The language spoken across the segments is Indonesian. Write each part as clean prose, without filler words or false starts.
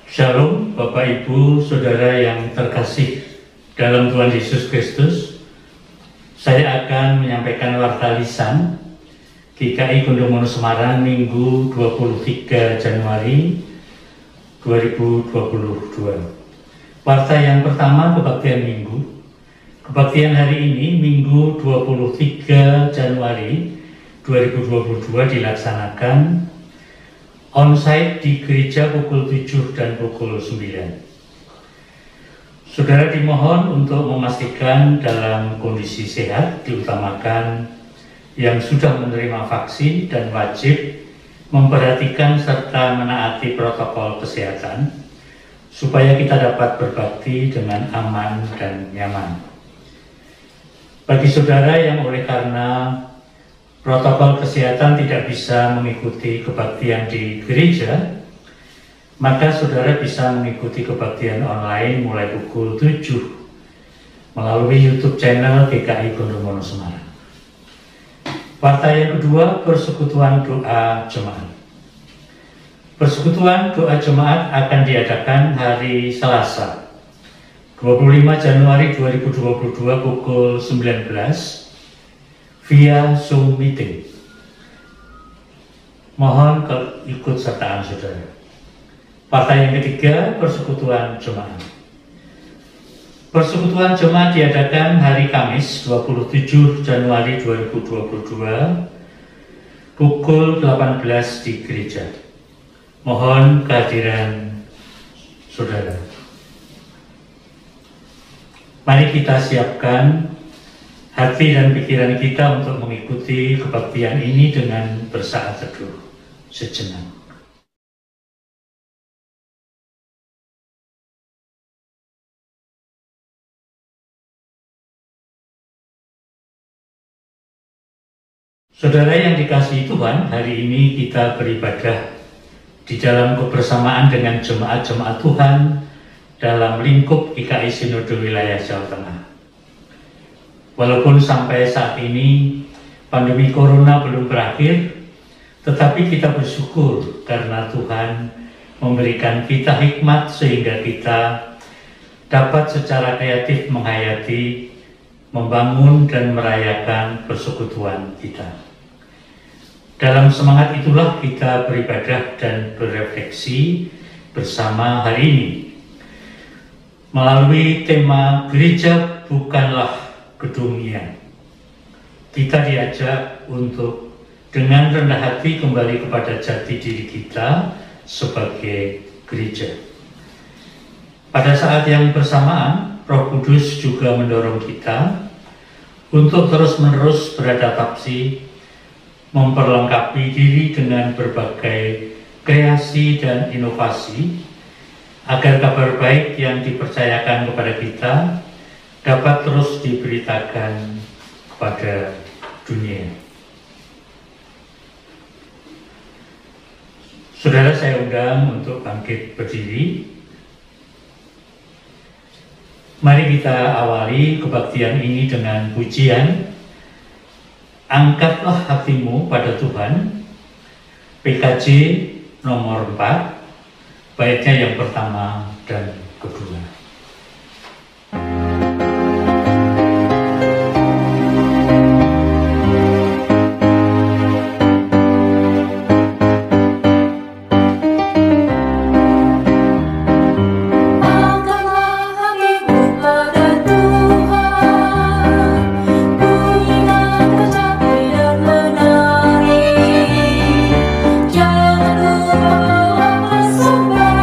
Shalom Bapak Ibu Saudara yang terkasih dalam Tuhan Yesus Kristus. Saya akan menyampaikan warta lisan GKI Gondomono Semarang Minggu 23 Januari 2022. Warta yang pertama, kebaktian Minggu. Kebaktian hari ini Minggu 23 Januari 2022 dilaksanakan on-site di gereja pukul 7 dan pukul 9. Saudara dimohon untuk memastikan dalam kondisi sehat, diutamakan yang sudah menerima vaksin dan wajib memperhatikan serta menaati protokol kesehatan supaya kita dapat berbakti dengan aman dan nyaman. Bagi saudara yang oleh karena protokol kesehatan tidak bisa mengikuti kebaktian di gereja, maka saudara bisa mengikuti kebaktian online mulai pukul 7 melalui YouTube channel GKI Gondomono Semarang. Warta yang kedua, persekutuan doa jemaat. Persekutuan doa jemaat akan diadakan hari Selasa 25 Januari 2022 pukul 19 via Zoom meeting. Mohon keikutsertaan saudara. Warta yang ketiga, persekutuan jemaat. Persekutuan jemaat diadakan hari Kamis 27 Januari 2022 pukul 18 di gereja. Mohon kehadiran saudara. Mari kita siapkan hati dan pikiran kita untuk mengikuti kebaktian ini dengan bersaat teduh sejenak. Saudara yang dikasihi Tuhan, hari ini kita beribadah di dalam kebersamaan dengan jemaat-jemaat Tuhan dalam lingkup GKI Sinode Wilayah Jawa Tengah. Walaupun sampai saat ini pandemi Corona belum berakhir, tetapi kita bersyukur karena Tuhan memberikan kita hikmat sehingga kita dapat secara kreatif menghayati, membangun dan merayakan persekutuan kita. Dalam semangat itulah kita beribadah dan berefleksi bersama hari ini. Melalui tema gereja bukanlah gedungnya, kita diajak untuk dengan rendah hati kembali kepada jati diri kita sebagai gereja. Pada saat yang bersamaan, Roh Kudus juga mendorong kita untuk terus-menerus beradaptasi, memperlengkapi diri dengan berbagai kreasi dan inovasi, agar kabar baik yang dipercayakan kepada kita dapat terus diberitakan kepada dunia. Saudara, saya undang untuk bangkit berdiri. Mari kita awali kebaktian ini dengan pujian Angkatlah Hatimu pada Tuhan, PKJ nomor 4, baitnya yang pertama dan kedua. Jangan lupa bersembah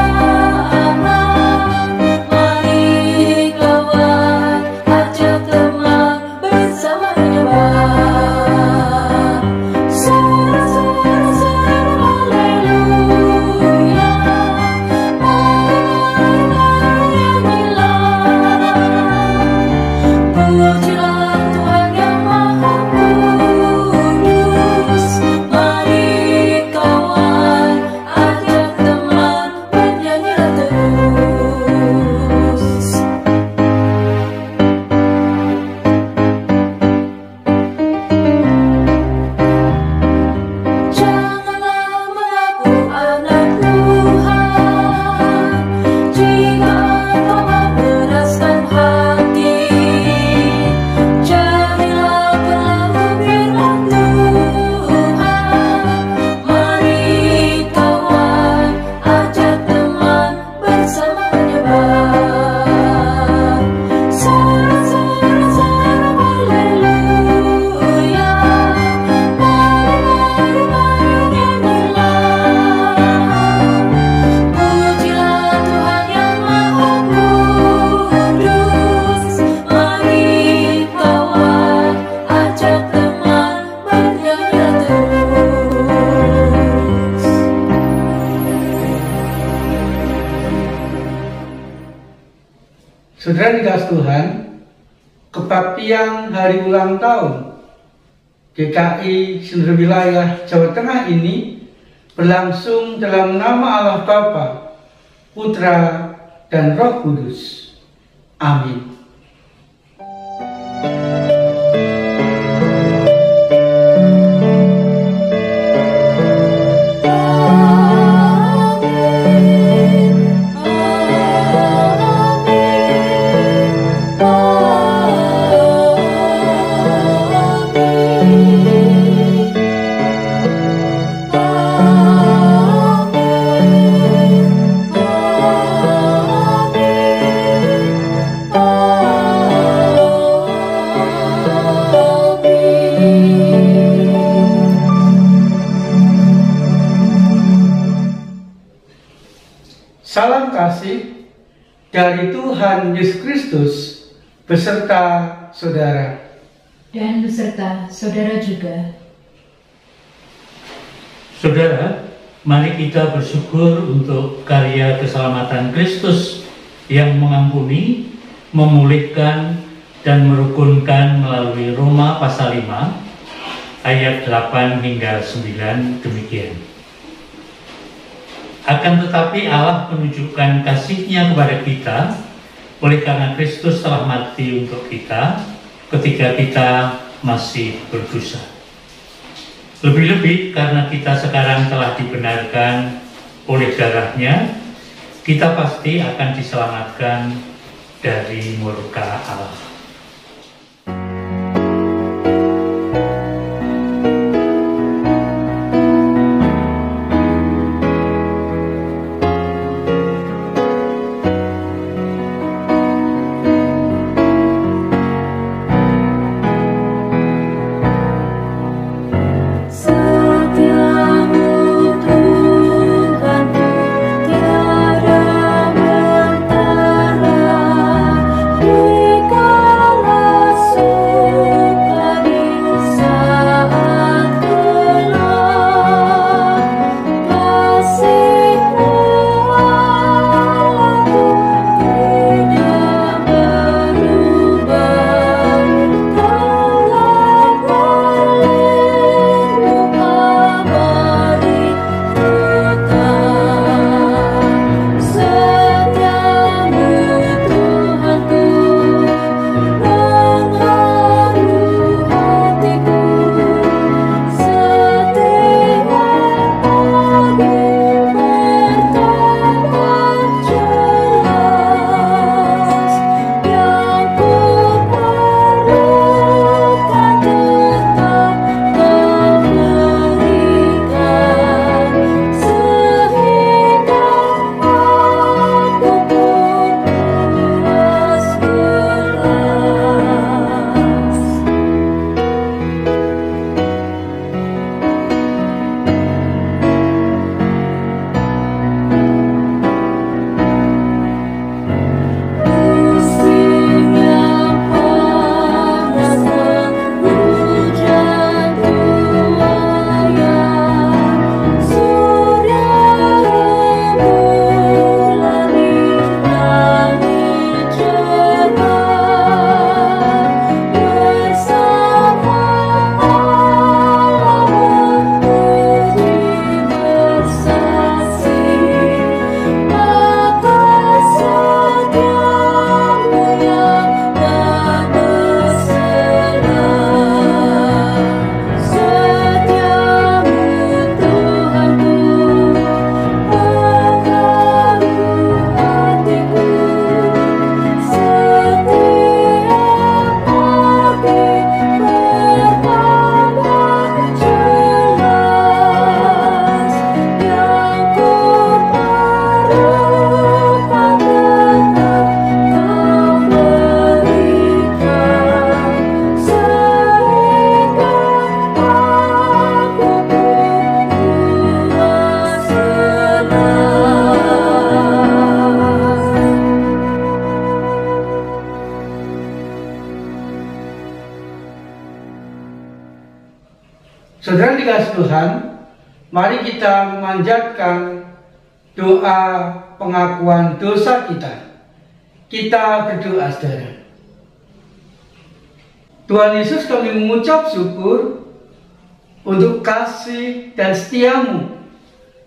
Saudara dikasih Tuhan, kebaktian hari ulang tahun GKI Sumber Wilayah Jawa Tengah ini berlangsung dalam nama Allah Bapa, Putra, dan Roh Kudus. Amin. Salam kasih dari Tuhan Yesus Kristus beserta saudara. Dan beserta saudara juga. Saudara, mari kita bersyukur untuk karya keselamatan Kristus yang mengampuni, memulihkan, dan merukunkan melalui Roma pasal 5 ayat 8 hingga 9 demikian. Akan tetapi Allah menunjukkan kasih-Nya kepada kita oleh karena Kristus telah mati untuk kita ketika kita masih berdosa. Lebih-lebih karena kita sekarang telah dibenarkan oleh darah-Nya, kita pasti akan diselamatkan dari murka Allah. Saudara dikasih Tuhan, mari kita memanjatkan doa pengakuan dosa kita Kita berdoa, saudara. Tuhan Yesus, kami mengucap syukur untuk kasih dan setiamu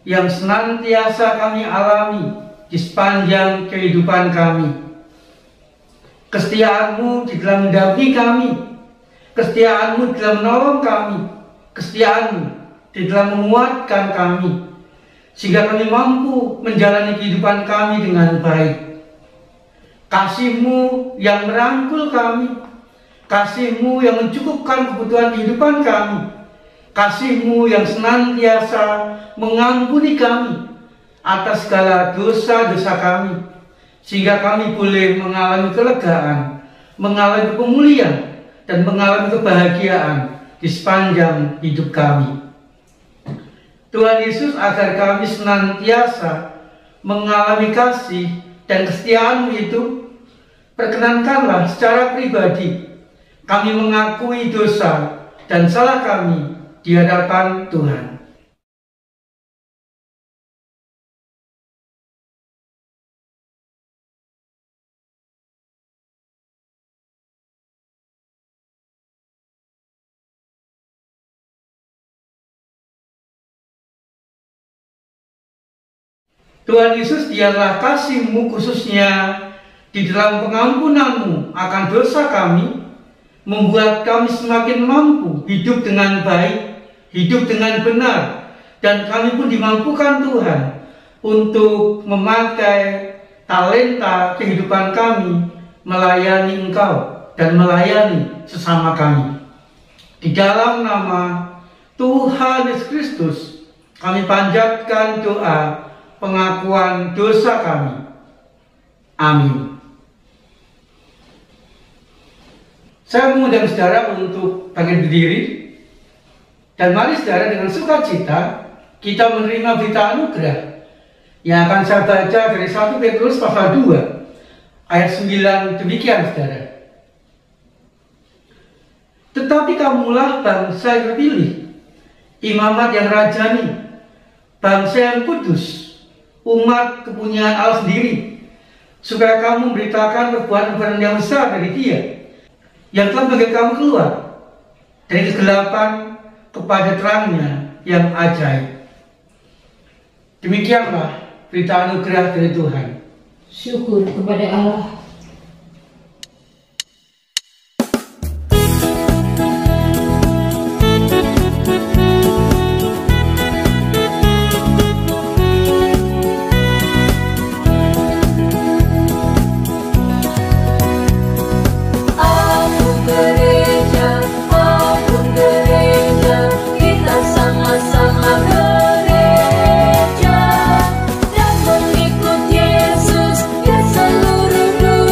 yang senantiasa kami alami di sepanjang kehidupan kami. Kesetiaanmu di dalam mendampingi kami, kesetiaanmu di dalam menolong kami, kesetiaanmu di dalam menguatkan kami, sehingga kami mampu menjalani kehidupan kami dengan baik. Kasih-Mu yang merangkul kami, kasih-Mu yang mencukupkan kebutuhan kehidupan kami, kasih-Mu yang senantiasa mengampuni kami atas segala dosa-dosa kami, sehingga kami boleh mengalami kelegaan, mengalami pemulihan, dan mengalami kebahagiaan di sepanjang hidup kami. Tuhan Yesus, agar kami senantiasa mengalami kasih dan kesetiaan-Mu itu, perkenankanlah secara pribadi kami mengakui dosa dan salah kami di hadapan Tuhan. Tuhan Yesus, biarlah kasih-Mu khususnya di dalam pengampunan-Mu akan dosa kami, membuat kami semakin mampu hidup dengan baik, hidup dengan benar, dan kami pun dimampukan Tuhan untuk memakai talenta kehidupan kami melayani Engkau dan melayani sesama kami. Di dalam nama Tuhan Yesus Kristus, kami panjatkan doa pengakuan dosa kami. Amin. Saya mengundang saudara untuk bangkit berdiri, dan mari saudara dengan sukacita kita menerima berita anugerah yang akan saya baca dari 1 Petrus pasal 2 ayat 9 demikian, saudara. Tetapi kamulah bangsa yang terpilih, imamat yang rajani, bangsa yang kudus, umat kepunyaan Allah sendiri, supaya kamu memberitakan perbuatan yang besar dari Dia yang telah bagi kamu keluar dari kegelapan kepada terangnya yang ajaib. Demikianlah berita anugerah dari Tuhan. Syukur kepada Allah. Yesus, ya seluruh dunia.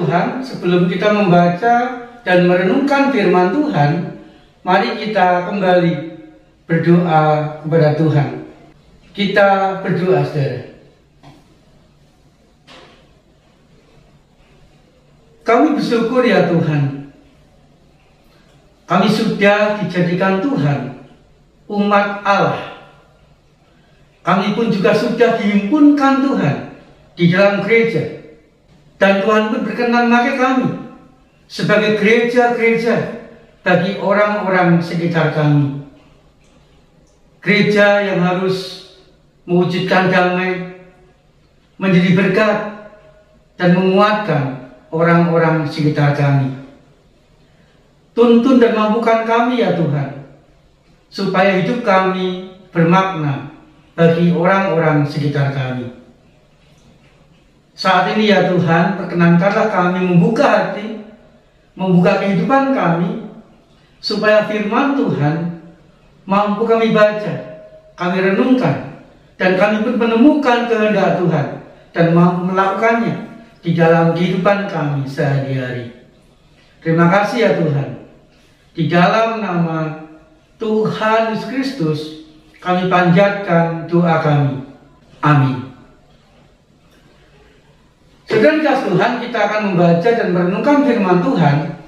Tuhan, sebelum kita membaca dan merenungkan firman Tuhan, mari kita kembali berdoa kepada Tuhan. Kita berdoa, saudara. Kami bersyukur ya Tuhan, kami sudah dijadikan Tuhan, umat Allah. Kami pun juga sudah dihimpunkan Tuhan di dalam gereja. Dan Tuhan pun berkenan memakai kami sebagai gereja-gereja bagi orang-orang sekitar kami. Gereja yang harus mewujudkan damai, menjadi berkat, dan menguatkan orang-orang sekitar kami. Tuntun dan mampukan kami ya Tuhan, supaya hidup kami bermakna bagi orang-orang sekitar kami. Saat ini ya Tuhan, perkenankanlah kami membuka hati, membuka kehidupan kami, supaya firman Tuhan mampu kami baca, kami renungkan, dan kami pun menemukan kehendak Tuhan, dan mampu melakukannya di dalam kehidupan kami sehari-hari. Terima kasih ya Tuhan. Di dalam nama Tuhan Yesus Kristus, kami panjatkan doa kami. Amin. Saudara dikasih Tuhan, kita akan membaca dan merenungkan firman Tuhan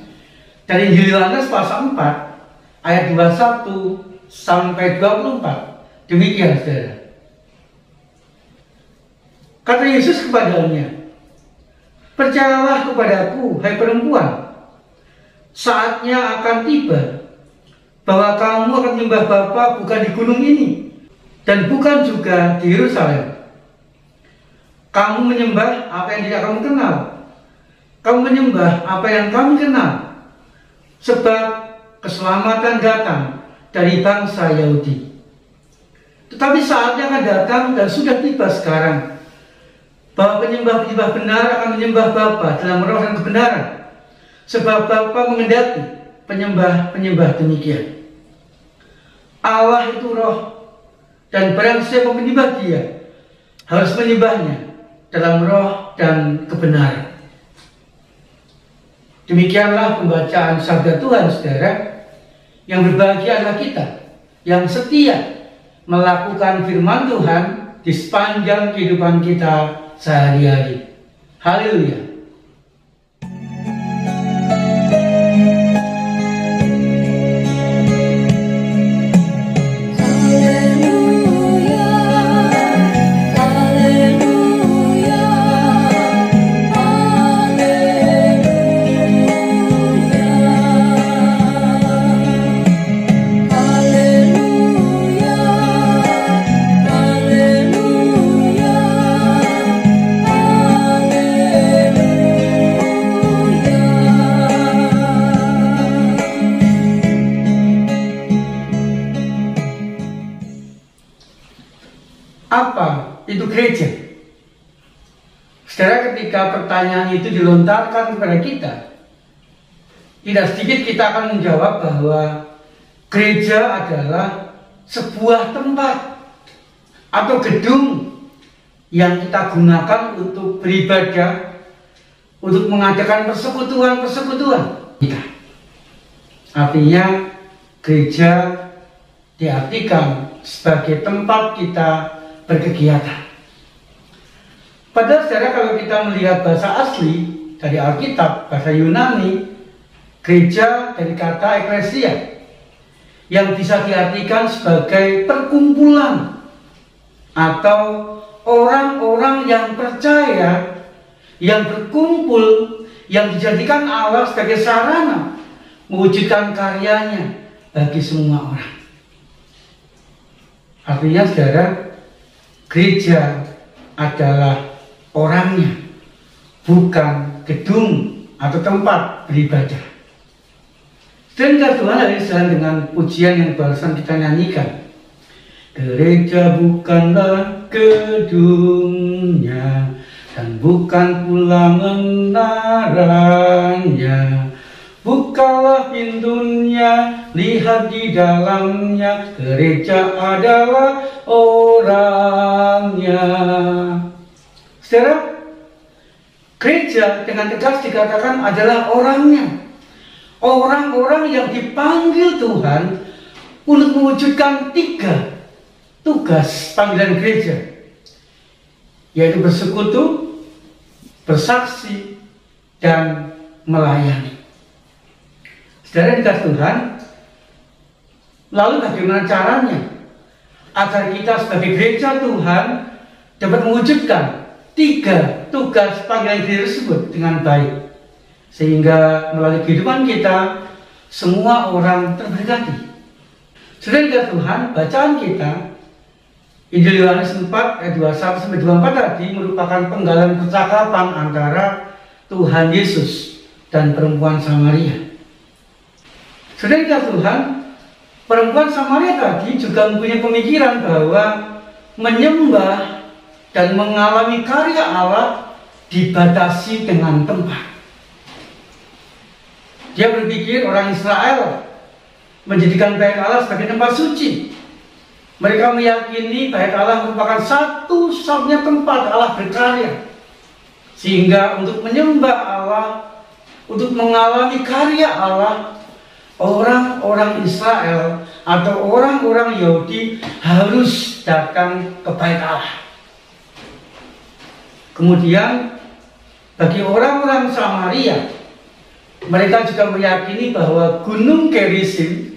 dari Injil Yohanes pasal 4 ayat 21 sampai 24. Demikian saudara. Kata Yesus kepadanya, "Percayalah kepadaku, hai perempuan, saatnya akan tiba bahwa kamu akan menyembah Bapa bukan di gunung ini dan bukan juga di Yerusalem. Kamu menyembah apa yang tidak kamu kenal. Kamu menyembah apa yang kami kenal. Sebab keselamatan datang dari bangsa Yahudi. Tetapi saatnya akan datang dan sudah tiba sekarang bahwa penyembah-penyembah benar akan menyembah Bapa dalam roh dan kebenaran. Sebab Bapa mengendaki penyembah-penyembah demikian. Allah itu roh, dan barang siapa menyembah Dia harus menyembahnya dalam roh dan kebenaran." Demikianlah pembacaan sabda Tuhan, saudara. Yang berbahagia adalah kita yang setia melakukan firman Tuhan di sepanjang kehidupan kita sehari-hari. Haleluya. Apa itu gereja? Saudara, ketika pertanyaan itu dilontarkan kepada kita, tidak sedikit kita akan menjawab bahwa gereja adalah sebuah tempat atau gedung yang kita gunakan untuk beribadah, untuk mengadakan persekutuan-persekutuan kita. Artinya gereja diartikan sebagai tempat kita berkegiatan. Padahal saudara, kalau kita melihat bahasa asli dari Alkitab, bahasa Yunani, gereja dari kata eklesia yang bisa diartikan sebagai perkumpulan atau orang-orang yang percaya, yang berkumpul, yang dijadikan Allah sebagai sarana mewujudkan karyanya bagi semua orang. Artinya saudara, gereja adalah orangnya, bukan gedung atau tempat beribadah. Dan Tuhan hari dengan pujian yang barusan kita nyanyikan. Gereja bukanlah gedungnya dan bukan pula menaranya. Bukalah pintunya, lihat di dalamnya, gereja adalah orangnya. Saudara, Gereja dengan tegas dikatakan adalah orangnya. Orang-orang yang dipanggil Tuhan untuk mewujudkan 3 tugas panggilan gereja, yaitu bersekutu, bersaksi, dan melayani. Saudara dikasih Tuhan, lalu bagaimana caranya agar kita sebagai gereja Tuhan dapat mewujudkan 3 tugas panggilan gereja tersebut dengan baik, sehingga melalui kehidupan kita semua orang terberkati. Saudara dikasih Tuhan, bacaan kita Injil Yohanes 4 ayat 21-24 tadi merupakan penggalan percakapan antara Tuhan Yesus dan perempuan Samaria. Saudara dikasih Tuhan, perempuan Samaria tadi juga mempunyai pemikiran bahwa menyembah dan mengalami karya Allah dibatasi dengan tempat. Dia berpikir orang Israel menjadikan Bait Allah sebagai tempat suci. Mereka meyakini Bait Allah merupakan satu-satunya tempat Allah berkarya, sehingga untuk menyembah Allah, untuk mengalami karya Allah, orang-orang Israel atau orang-orang Yahudi harus datang ke Bait Allah. Kemudian bagi orang-orang Samaria, mereka juga meyakini bahwa Gunung Gerizim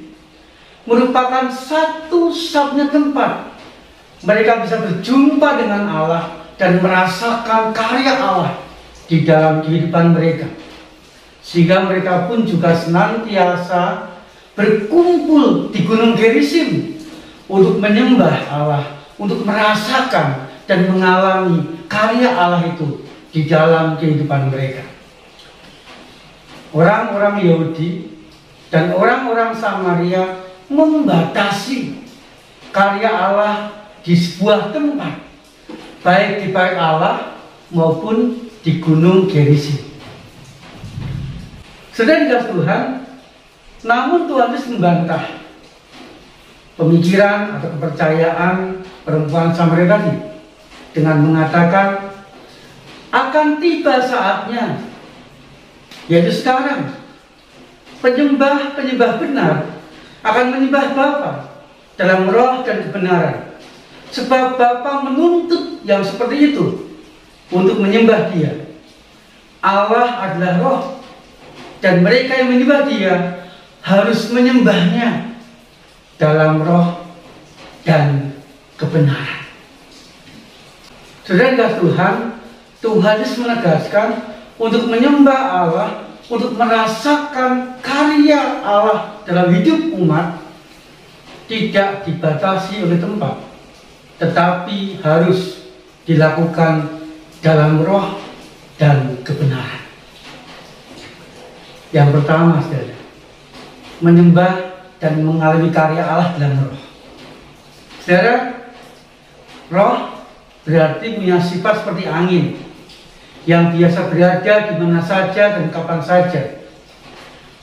merupakan satu-satunya tempat mereka bisa berjumpa dengan Allah dan merasakan karya Allah di dalam kehidupan mereka, sehingga mereka pun juga senantiasa berkumpul di Gunung Gerizim untuk menyembah Allah, untuk merasakan dan mengalami karya Allah itu di dalam kehidupan mereka. Orang-orang Yahudi dan orang-orang Samaria membatasi karya Allah di sebuah tempat, baik di Bait Allah maupun di Gunung Gerizim. Saudara dikasih Tuhan, namun Tuhan Yesus membantah pemikiran atau kepercayaan perempuan Samaria tadi dengan mengatakan akan tiba saatnya, yaitu sekarang, penyembah-penyembah benar akan menyembah Bapa dalam roh dan kebenaran, sebab Bapa menuntut yang seperti itu untuk menyembah Dia. Allah adalah roh, dan mereka yang menyembah Dia harus menyembahnya dalam roh dan kebenaran. Saudara dikasih Tuhan, Tuhan Yesus menegaskan untuk menyembah Allah, untuk merasakan karya Allah dalam hidup umat, tidak dibatasi oleh tempat, tetapi harus dilakukan dalam roh dan kebenaran. Yang pertama, saudara, menyembah dan mengalami karya Allah dalam roh. Saudara, roh berarti punya sifat seperti angin yang biasa berada di mana saja dan kapan saja.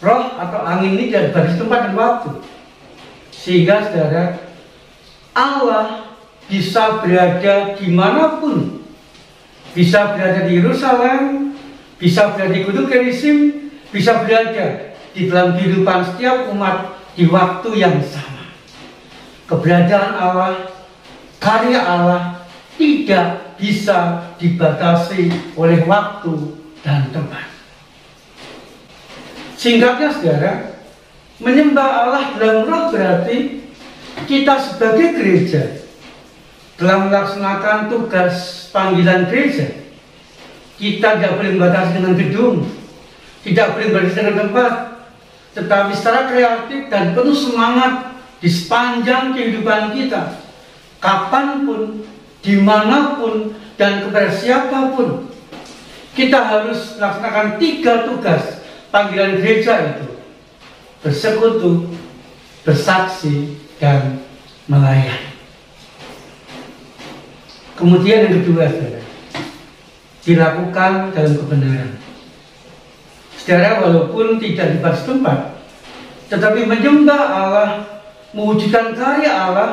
Roh atau angin ini tidak berbasis tempat dan waktu, sehingga saudara, Allah bisa berada dimanapun, bisa berada di Yerusalem, bisa berada di Gunung Gerizim, bisa berada di dalam kehidupan setiap umat di waktu yang sama. Keberadaan Allah, karya Allah tidak bisa dibatasi oleh waktu dan tempat. Singkatnya saudara, menyembah Allah dalam roh berarti kita sebagai gereja dalam melaksanakan tugas panggilan gereja, kita tidak boleh membatasi dengan gedung, tidak boleh membatasi dengan tempat, tetapi secara kreatif dan penuh semangat di sepanjang kehidupan kita, kapanpun, dimanapun, dan kepada siapapun, kita harus melaksanakan 3 tugas panggilan gereja itu: bersekutu, bersaksi, dan melayani. Kemudian yang kedua, saudara, dilakukan dalam kebenaran. Saudara, walaupun tidak dibatasi tempat, tetapi menyembah Allah, mewujudkan karya Allah,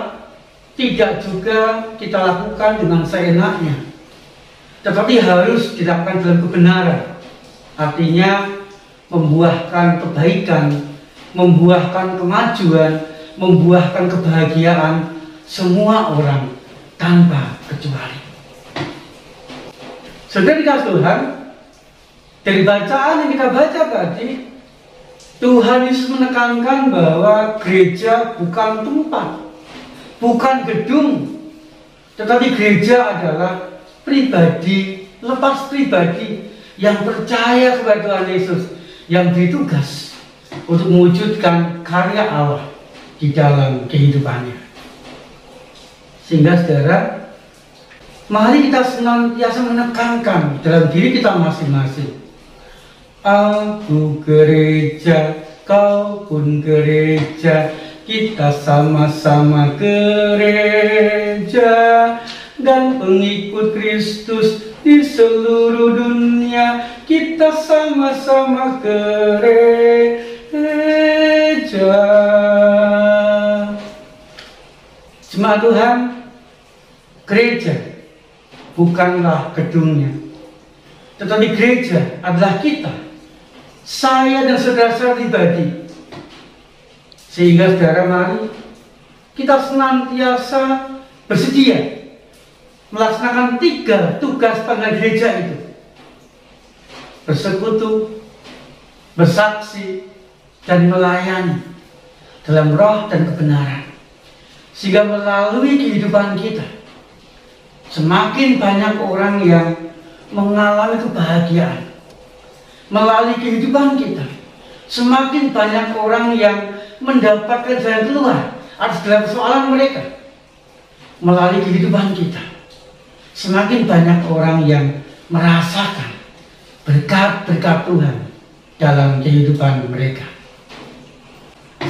tidak juga kita lakukan dengan seenaknya, tetapi harus dilakukan dalam kebenaran. Artinya membuahkan kebaikan, membuahkan kemajuan, membuahkan kebahagiaan semua orang tanpa kecuali. Saudara dikasih Tuhan, dari bacaan yang kita baca tadi, Tuhan Yesus menekankan bahwa gereja bukan tempat, bukan gedung, tetapi gereja adalah pribadi, lepas pribadi yang percaya kepada Tuhan Yesus, yang bertugas untuk mewujudkan karya Allah di dalam kehidupannya. Sehingga saudara, mari kita senantiasa menekankan dalam diri kita masing-masing. Aku gereja, kau pun gereja, kita sama-sama gereja, dan pengikut Kristus di seluruh dunia, kita sama-sama gereja. Jemaat Tuhan, gereja bukanlah gedungnya, tetapi gereja adalah kita, saya dan saudara-saudara pribadi. Sehingga saudara, mari kita senantiasa bersedia melaksanakan 3 tugas panggilan gereja itu: bersekutu, bersaksi, dan melayani dalam roh dan kebenaran. Sehingga melalui kehidupan kita, semakin banyak orang yang mengalami kebahagiaan. Melalui kehidupan kita, semakin banyak orang yang mendapatkan jalan keluar atas segala persoalan mereka. Melalui kehidupan kita, semakin banyak orang yang merasakan berkat-berkat Tuhan dalam kehidupan mereka.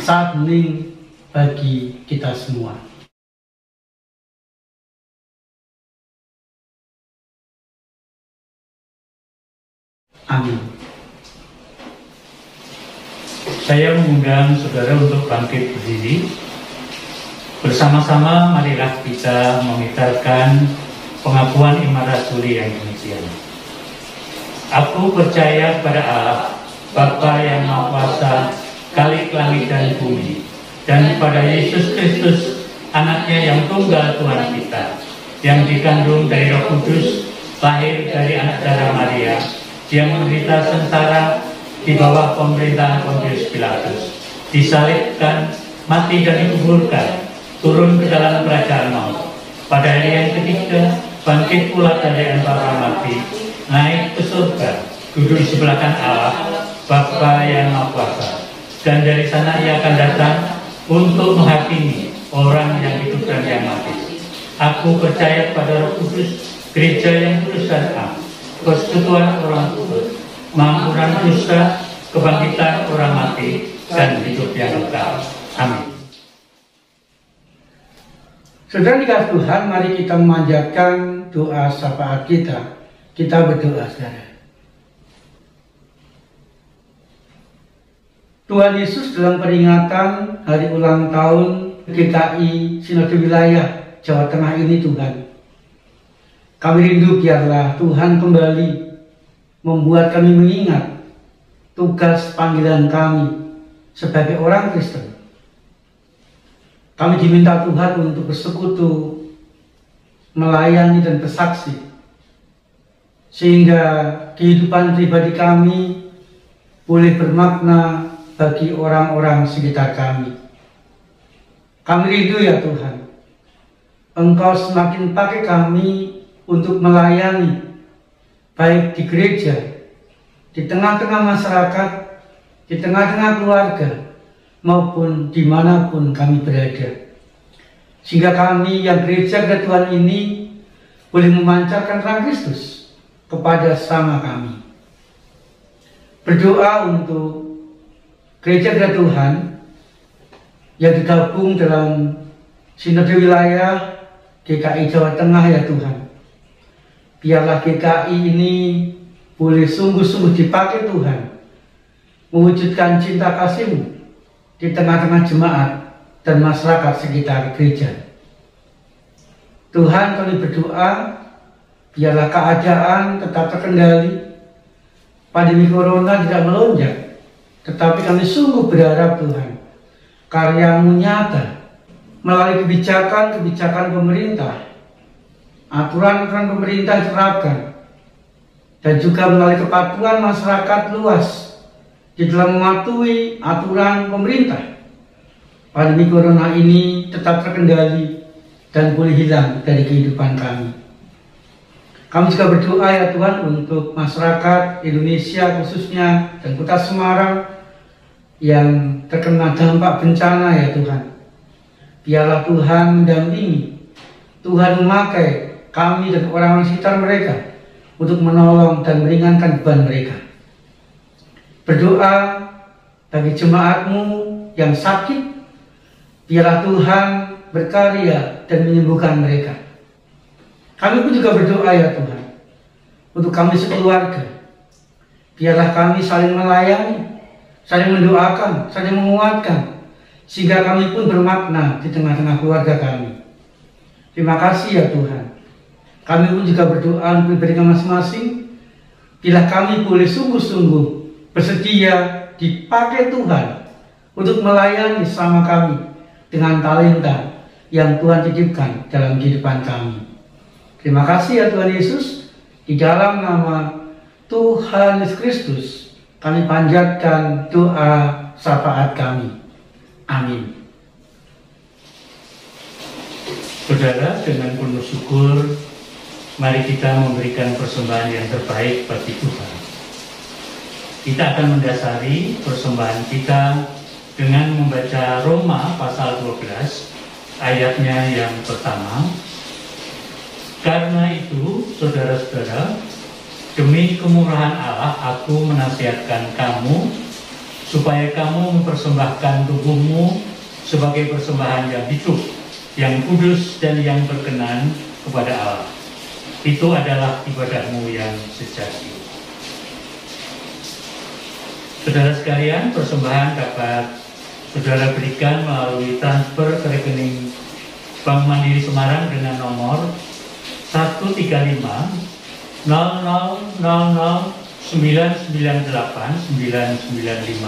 Saat hening bagi kita semua. Amin. Saya mengundang saudara untuk bangkit berdiri. Bersama-sama marilah kita memitarkan pengakuan iman rasuli yang demikian. Aku percaya kepada Allah, Bapa yang Maha Kuasa, Khalik langit dan bumi, dan pada Yesus Kristus, anaknya yang tunggal Tuhan kita, yang dikandung dari Roh Kudus, lahir dari anak darah Maria, yang menderita sengsara di bawah pemerintahan Pontius Pilatus, disalibkan, mati dan dikuburkan, turun ke dalam kerajaan maut. Pada hari yang ketiga, bangkit pula dari antara mati, naik ke surga, duduk di sebelah kanan Allah, Bapa yang Maha Kuasa, dan dari sana ia akan datang untuk menghakimi orang yang hidup dan yang mati. Aku percaya pada Roh Kudus, gereja yang kudus dan am, persekutuan orang kudus, pengampunan dosa, kebangkitan orang mati, dan hidup yang kekal. Amin. Saudara dikasih Tuhan, mari kita memanjatkan doa syafaat kita. Kita berdoa, saudara. Tuhan Yesus, dalam peringatan hari ulang tahun GKI Sinode Wilayah Jawa Tengah ini, Tuhan, kami rindu biarlah Tuhan kembali membuat kami mengingat tugas panggilan kami sebagai orang Kristen. Kami diminta Tuhan untuk bersekutu, melayani dan bersaksi, sehingga kehidupan pribadi kami boleh bermakna bagi orang-orang sekitar kami. Kami rindu ya Tuhan, Engkau semakin pakai kami untuk melayani, baik di gereja, di tengah-tengah masyarakat, di tengah-tengah keluarga, maupun dimanapun kami berada. Sehingga kami yang gereja Tuhan ini boleh memancarkan terang Kristus kepada sesama kami. Berdoa untuk gereja Tuhan yang digabung dalam Sinode Wilayah GKI Jawa Tengah ya Tuhan. Biarlah GKI ini boleh sungguh-sungguh dipakai Tuhan, mewujudkan cinta kasih-Mu di tengah-tengah jemaat dan masyarakat sekitar gereja. Tuhan, kami berdoa Biarlah keadaan tetap terkendali, pandemi corona tidak melonjak, tetapi kami sungguh berharap Tuhan, karya-Mu nyata melalui kebijakan-kebijakan pemerintah, aturan-aturan pemerintah diterapkan, dan juga melalui kepatuhan masyarakat luas di dalam mematuhi aturan pemerintah. Pandemi corona ini tetap terkendali dan boleh hilang dari kehidupan kami. Kami juga berdoa ya Tuhan untuk masyarakat Indonesia khususnya dan kota Semarang yang terkena dampak bencana ya Tuhan. Biarlah Tuhan mendampingi, Tuhan memakai kami dan orang-orang sekitar mereka untuk menolong dan meringankan beban mereka. Berdoa bagi jemaat-Mu yang sakit, biarlah Tuhan berkarya dan menyembuhkan mereka. Kami pun juga berdoa ya Tuhan, untuk kami sekeluarga. Biarlah kami saling melayani, saling mendoakan, saling menguatkan, sehingga kami pun bermakna di tengah-tengah keluarga kami. Terima kasih ya Tuhan. Kami pun juga berdoa untuk pribadi masing-masing, bila kami boleh sungguh-sungguh bersedia dipakai Tuhan untuk melayani sama kami dengan talenta yang Tuhan titipkan dalam kehidupan kami. Terima kasih ya Tuhan Yesus. Di dalam nama Tuhan Yesus Kristus kami panjatkan doa syafaat kami. Amin. Saudara, dengan penuh syukur, mari kita memberikan persembahan yang terbaik bagi Tuhan. Kita akan mendasari persembahan kita dengan membaca Roma pasal 12 ayatnya yang pertama. Karena itu, saudara-saudara, demi kemurahan Allah aku menasihatkan kamu supaya kamu mempersembahkan tubuhmu sebagai persembahan yang hidup, yang kudus dan yang berkenan kepada Allah. Itu adalah ibadahmu yang sejati. Saudara sekalian, persembahan dapat saudara berikan melalui transfer ke rekening Bank Mandiri Semarang dengan nomor 135 0000 998 995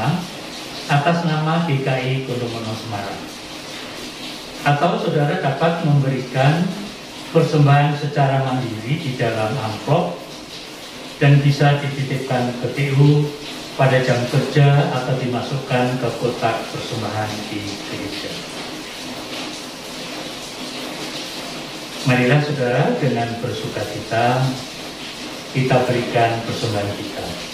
atas nama GKI Gondomono Semarang. Atau saudara dapat memberikan persembahan secara mandiri di dalam amplop dan bisa dititipkan ke TU pada jam kerja atau dimasukkan ke kotak persembahan di gereja. Marilah saudara dengan bersukacita kita berikan persembahan kita.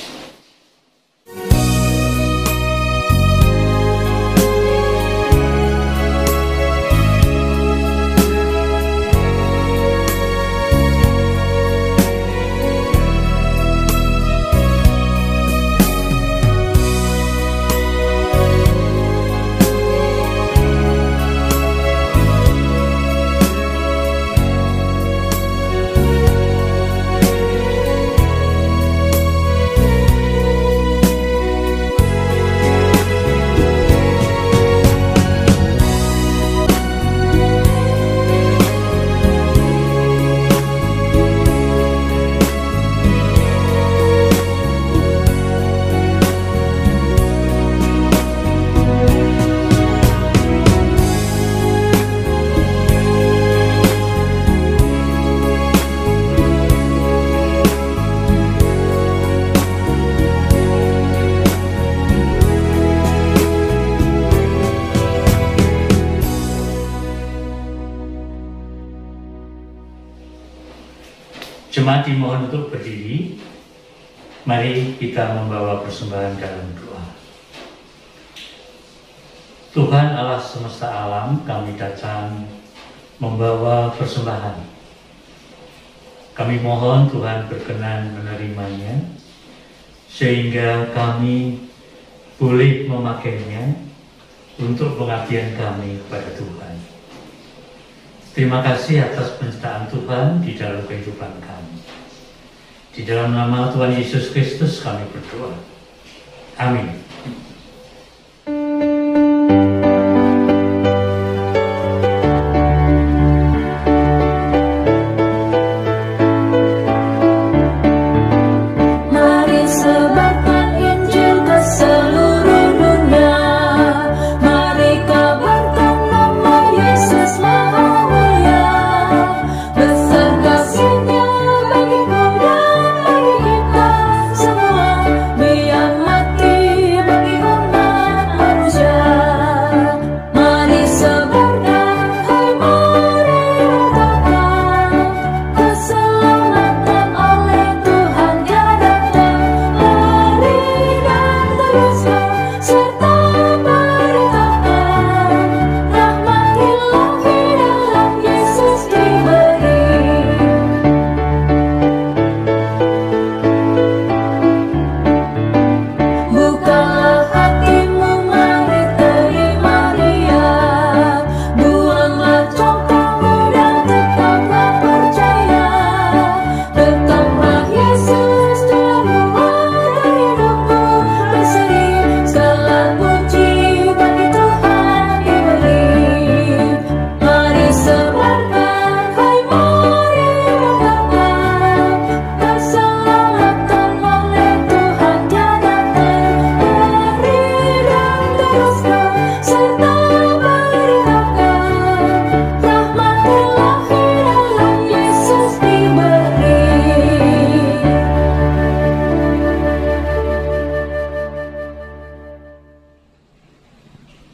Jemaat dimohon untuk berdiri. Mari kita membawa persembahan dalam doa. Tuhan Allah semesta alam, kami datang membawa persembahan. Kami mohon Tuhan berkenan menerimanya, sehingga kami boleh memakainya untuk pengabdian kami kepada Tuhan. Terima kasih atas penyertaan Tuhan di dalam kehidupan kami. Di dalam nama Tuhan Yesus Kristus kami berdoa. Amin.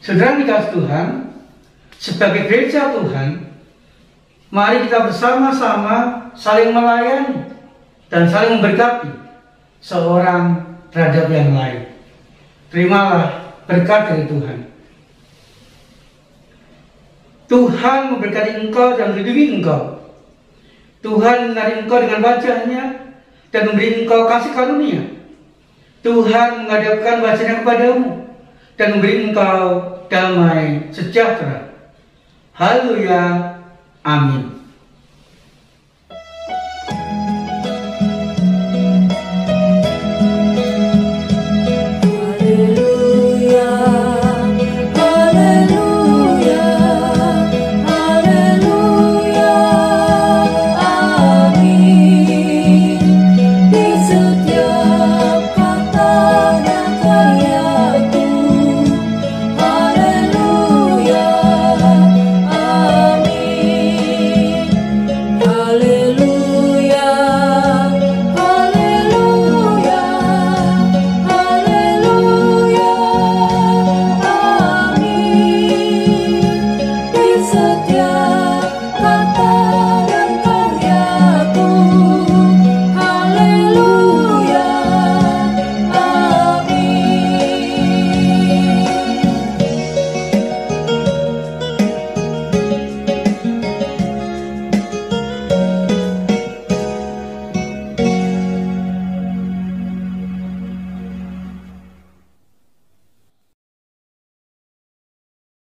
Saudara dikasih Tuhan, sebagai gereja Tuhan, mari kita bersama-sama saling melayani dan saling memberkati seorang terhadap yang lain. Terimalah berkat dari Tuhan. Tuhan memberkati engkau dan melindungi engkau. Tuhan menarik engkau dengan wajahnya dan memberi engkau kasih karunia. Tuhan menghadapkan wajahnya kepadamu dan memberi engkau damai sejahtera. Haleluya. Amin.